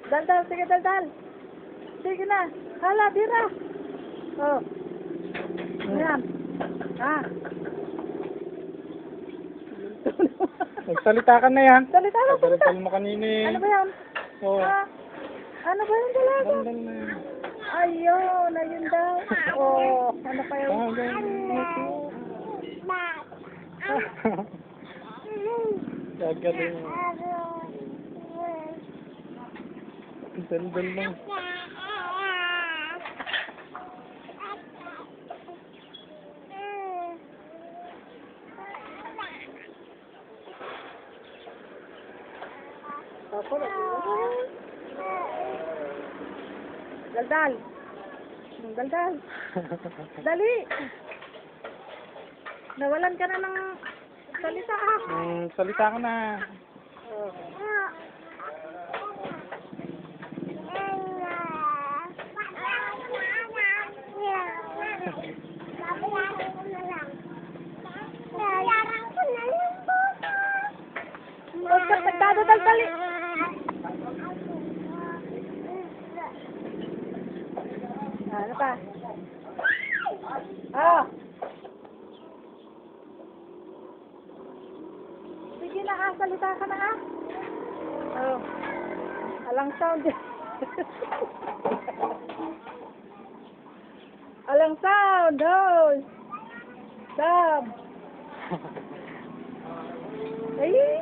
Daldal, sige daldal. Sige na. Hala, bira. Oh. Ayan. Ah. Nagsalita ka na yan. Salita na, salita. Padaral mo kanina eh. Ano ba yan? Oo. Ah. Ano ba yung dalaga? Dandal na yan. Ayun, ayun daw. Oh, ano pa yun? Gagaling. Dandal lang. Daldal. Daldal. Dali. Nawalan ka na ng salita ah. Salita ka na. Oh. Huwag ka nagdadal, dali. Ano pa? Ah. Sige na ah, salita ka na ah. Oh. Alang sound. Alang sound. Oh. Stop. Ay.